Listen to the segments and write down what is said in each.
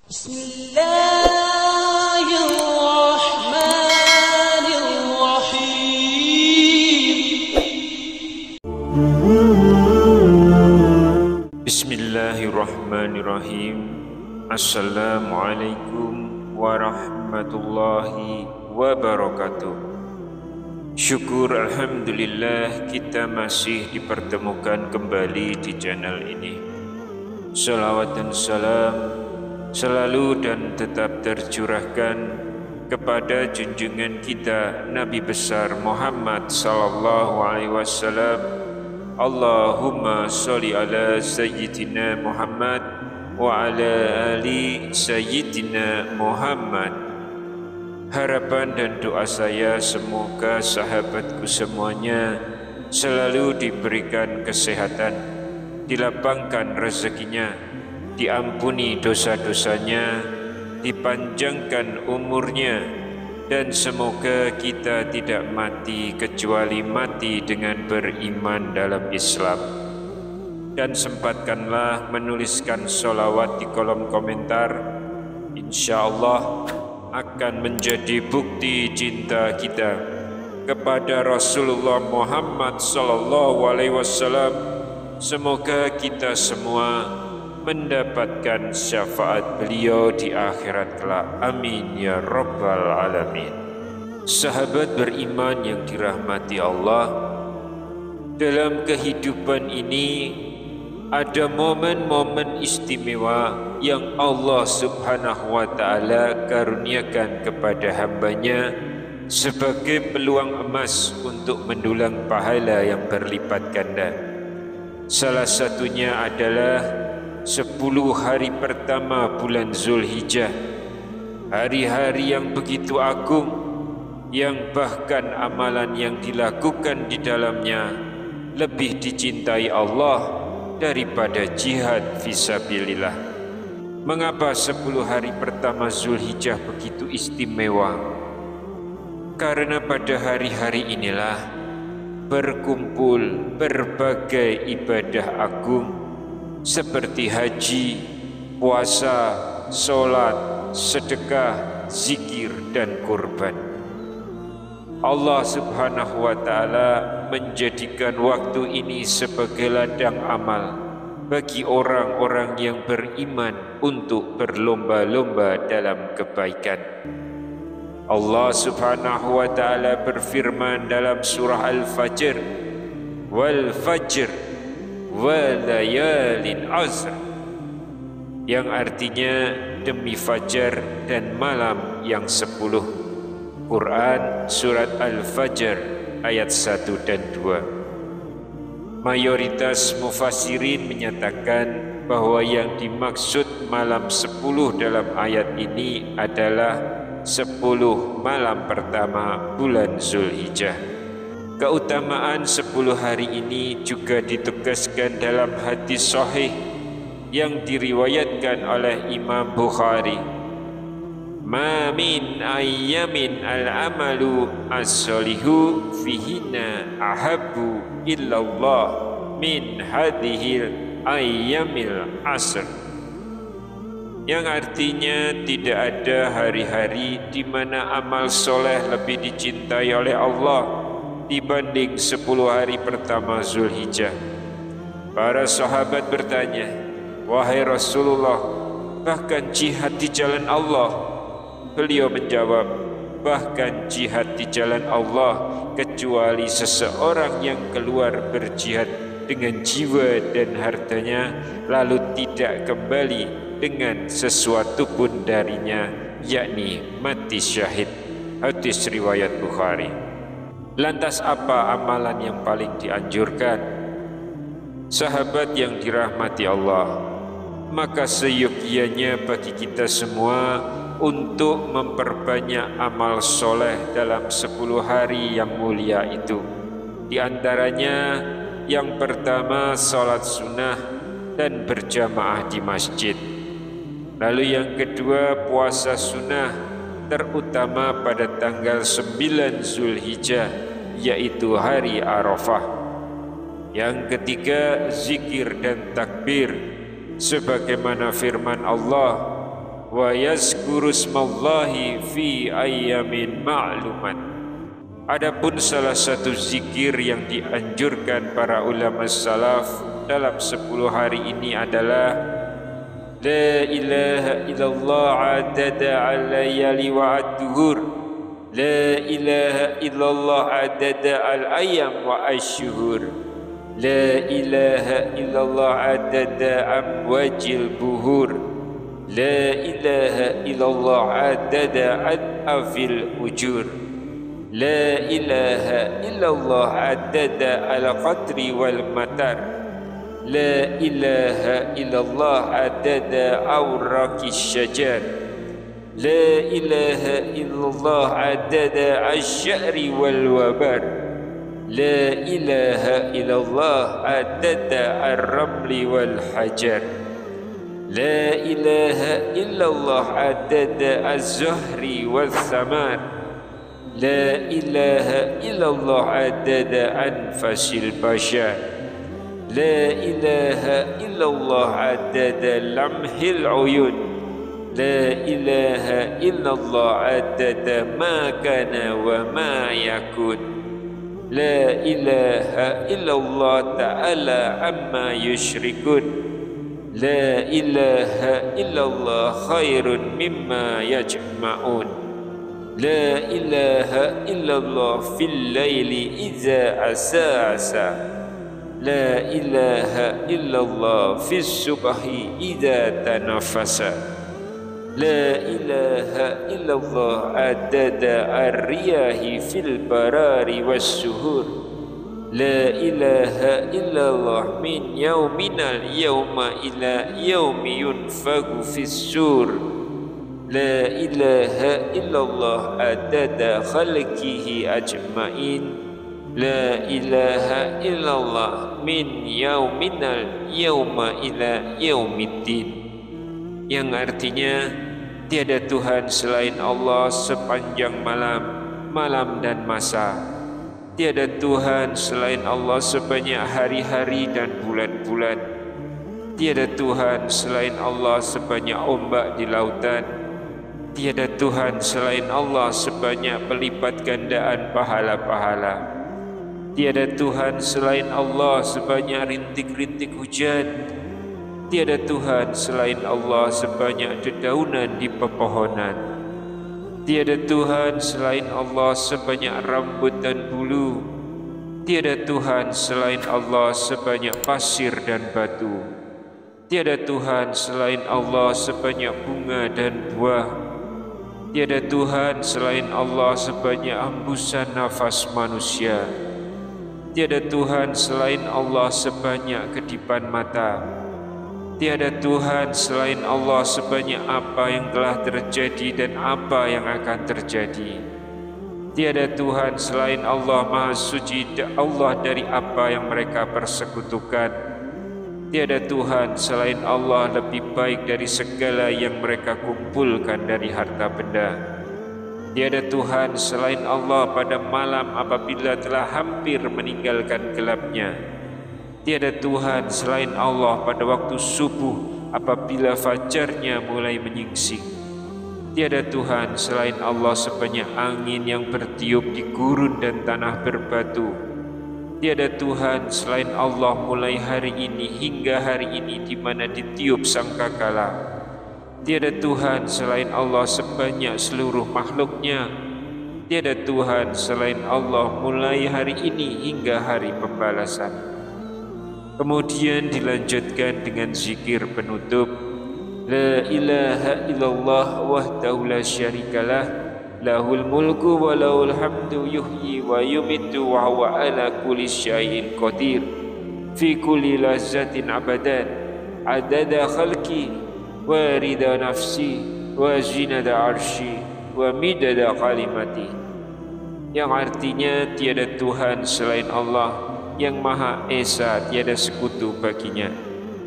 Bismillahirrahmanirrahim. Assalamualaikum warahmatullahi wabarakatuh. Syukur alhamdulillah kita masih dipertemukan kembali di channel ini. Salawat dan salam selalu dan tetap tercurahkan kepada junjungan kita Nabi besar Muhammad sallallahu alaihi wasallam. Allahumma sholli ala sayyidina Muhammad wa ala ali sayyidina Muhammad. Harapan dan doa saya semoga sahabatku semuanya selalu diberikan kesehatan, dilapangkan rezekinya, diampuni dosa-dosanya, dipanjangkan umurnya, dan semoga kita tidak mati kecuali mati dengan beriman dalam Islam. Dan sempatkanlah menuliskan sholawat di kolom komentar. InsyaAllah akan menjadi bukti cinta kita kepada Rasulullah Muhammad sallallahu alaihi wasallam. Semoga kita semua mendapatkan syafaat beliau di akhirat kelak. Amin ya rabbal alamin. Sahabat beriman yang dirahmati Allah, dalam kehidupan ini ada momen-momen istimewa yang Allah subhanahu wa ta'ala karuniakan kepada hambanya sebagai peluang emas untuk mendulang pahala yang berlipat ganda. Salah satunya adalah 10 hari pertama bulan Zulhijjah, hari-hari yang begitu agung, yang bahkan amalan yang dilakukan di dalamnya lebih dicintai Allah daripada jihad fisabilillah. Mengapa 10 hari pertama Zulhijjah begitu istimewa? Karena pada hari-hari inilah berkumpul berbagai ibadah agung seperti haji, puasa, sholat, sedekah, zikir, dan kurban. Allah subhanahu wa ta'ala menjadikan waktu ini sebagai ladang amal bagi orang-orang yang beriman untuk berlomba-lomba dalam kebaikan. Allah subhanahu wa ta'ala berfirman dalam surah Al-Fajr, wal fajr wa layalin ashr, yang artinya demi fajar dan malam yang 10. Quran surat Al-Fajr ayat 1 dan 2. Mayoritas mufassirin menyatakan bahwa yang dimaksud malam 10 dalam ayat ini adalah 10 malam pertama bulan Zulhijjah. Keutamaan 10 hari ini juga ditegaskan dalam hadis sahih yang diriwayatkan oleh Imam Bukhari. Ma min ayyamin al-amalu as-solihu fihinna ahabbu illallah min hadhil ayyamil asr, yang artinya tidak ada hari-hari di mana amal soleh lebih dicintai oleh Allah dibanding 10 hari pertama Zulhijjah. Para sahabat bertanya, wahai Rasulullah, bahkan jihad di jalan Allah? Beliau menjawab, bahkan jihad di jalan Allah, kecuali seseorang yang keluar berjihad dengan jiwa dan hartanya lalu tidak kembali dengan sesuatu pun darinya, yakni mati syahid. Hadis riwayat Bukhari. Lantas apa amalan yang paling dianjurkan? Sahabat yang dirahmati Allah, maka seyogyanya bagi kita semua untuk memperbanyak amal soleh dalam 10 hari yang mulia itu. Di antaranya yang pertama salat sunnah dan berjamaah di masjid. Lalu yang kedua puasa sunnah, terutama pada tanggal 9 Zulhijjah, yaitu hari Arafah. Yang ketiga zikir dan takbir, sebagaimana firman Allah, wa yazkuru ismallahi fi ayyamin ma'lumat. Adapun salah satu zikir yang dianjurkan para ulama salaf dalam 10 hari ini adalah la ilaha illallah adada al-layali wa ad-duhur, la ilaha illallah adada al-ayyam wa ash-shuhur, la ilaha illallah adada amwajil buhur, la ilaha illallah adada ad-afil ujur, la ilaha illallah adada al-qadri wal matar, la ilaha illallah adada awraqis syajar, la ilaha illallah adada asy-sya'ri wal wabar, la ilaha illallah adada ar-ramli wal hajar, la ilaha illallah adada az-zuhri wal thamar, la ilaha illallah adada anfasil bashar, la ilaha illallah adada lamhil uyun, la ilaha illallah adada ma kana wa ma yakun, la ilaha illallah ta'ala amma yushrikun, la ilaha illallah khairun mimma yajma'un, la ilaha illallah fil laili iza asasa, la ilaha illallah fis subhi iza tanafasa, la ilaha illallah adada ar-riyahi fil barari was suhur, la ilaha illallah min yauminal yauma ila yaumi yunfagu fis sur, la ilaha illallah adada khalqihi ajma'in, la ilaha illallah min yauminal yauma ila yaumiddin. Yang artinya tiada Tuhan selain Allah sepanjang malam dan masa. Tiada Tuhan selain Allah sebanyak hari-hari dan bulan-bulan. Tiada Tuhan selain Allah sebanyak ombak di lautan. Tiada Tuhan selain Allah sebanyak pelipat gandaan pahala-pahala. Tiada Tuhan selain Allah sebanyak rintik-rintik hujan. Tiada Tuhan selain Allah sebanyak dedaunan di pepohonan. Tiada Tuhan selain Allah sebanyak rambut dan bulu. Tiada Tuhan selain Allah sebanyak pasir dan batu. Tiada Tuhan selain Allah sebanyak bunga dan buah. Tiada Tuhan selain Allah sebanyak hembusan nafas manusia. Tiada Tuhan selain Allah sebanyak kedipan mata. Tiada Tuhan selain Allah sebanyak apa yang telah terjadi dan apa yang akan terjadi. Tiada Tuhan selain Allah Maha Suci Allah dari apa yang mereka persekutukan. Tiada Tuhan selain Allah lebih baik dari segala yang mereka kumpulkan dari harta benda. Tiada Tuhan selain Allah pada malam apabila telah hampir meninggalkan gelapnya. Tiada Tuhan selain Allah pada waktu subuh apabila fajarnya mulai menyingsing. Tiada Tuhan selain Allah sebanyak angin yang bertiup di gurun dan tanah berbatu. Tiada Tuhan selain Allah mulai hari ini hingga hari ini di mana ditiup sangkakala. Tiada Tuhan selain Allah sebanyak seluruh makhluknya. Tiada Tuhan selain Allah mulai hari ini hingga hari pembalasan. Kemudian dilanjutkan dengan zikir penutup. La ilaha illallah wahdahu la syarikalah. Lahul mulku wa lahul hamdu yuhyi wa yumitu wa huwa ala kulli syai'in qadir. Fi kulli lazzatin abadan adada khalqi wa rida nafsi wa zinada arshi wa midada kalimati. Yang artinya tiada Tuhan selain Allah, yang Maha Esa tiada sekutu baginya.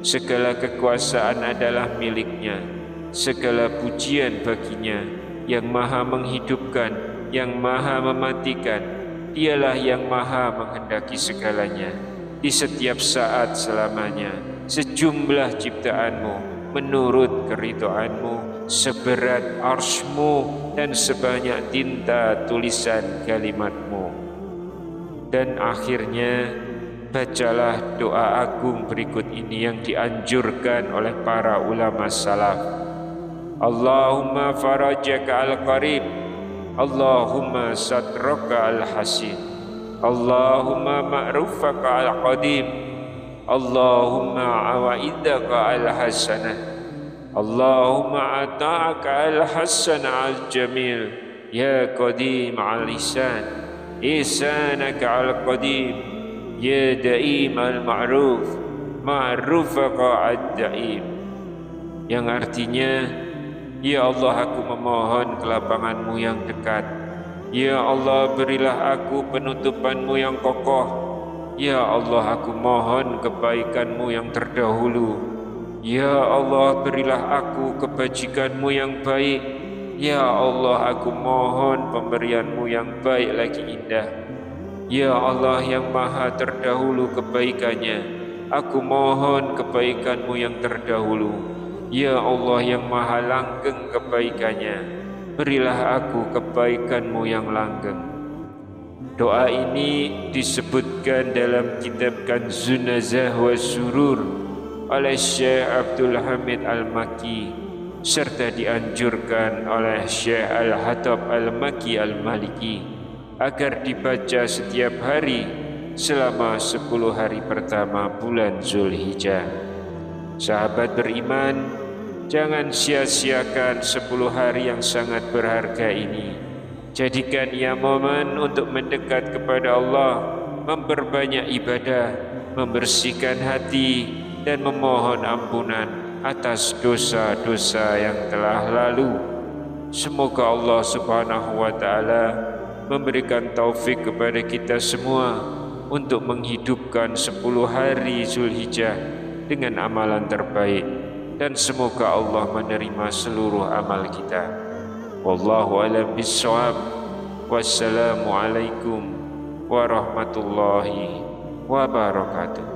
Segala kekuasaan adalah miliknya, segala pujian baginya. Yang Maha menghidupkan, yang Maha mematikan, Dialah yang Maha menghendaki segalanya di setiap saat selamanya. Sejumlah ciptaanmu menurut keridhaanmu seberat arsy-Mu dan sebanyak tinta tulisan kalimat-Mu. Dan akhirnya bacalah doa agung berikut ini yang dianjurkan oleh para ulama salaf. Allahumma farajaka al-qarib, Allahumma satraka al-hasin, Allahumma ma'rufaka al-qadim, Allahumma awaidaka al-hasanah, Allahumma ata'aka al-hasanah al-jamil, ya qadim al-ihsan, ihsanaka al-qadim, ya da'im al-ma'ruf, ma'rufaka ad-da'im. Yang artinya, ya Allah, aku memohon kelapangan-Mu yang dekat. Ya Allah, berilah aku penutupan-Mu yang kokoh. Ya Allah, aku mohon kebaikan-Mu yang terdahulu. Ya Allah, berilah aku kebajikan-Mu yang baik. Ya Allah, aku mohon pemberian-Mu yang baik lagi indah. Ya Allah yang maha terdahulu kebaikannya, aku mohon kebaikan-Mu yang terdahulu. Ya Allah yang maha langgeng kebaikannya, berilah aku kebaikan-Mu yang langgeng. Doa ini disebutkan dalam kitab Kanzun Nazah wa Surur oleh Syekh Abdul Hamid Al-Makki, serta dianjurkan oleh Syekh Al-Hatab Al-Makki Al-Maliki agar dibaca setiap hari selama 10 hari pertama bulan Zulhijjah. Sahabat beriman, jangan sia-siakan 10 hari yang sangat berharga ini. Jadikan ia momen untuk mendekat kepada Allah, memperbanyak ibadah, membersihkan hati, dan memohon ampunan atas dosa-dosa yang telah lalu. Semoga Allah Subhanahu wa Ta'ala memberikan taufik kepada kita semua untuk menghidupkan 10 hari Zulhijjah dengan amalan terbaik, dan semoga Allah menerima seluruh amal kita. Wallahu a'lam bishawab. Wassalamualaikum warahmatullahi wabarakatuh.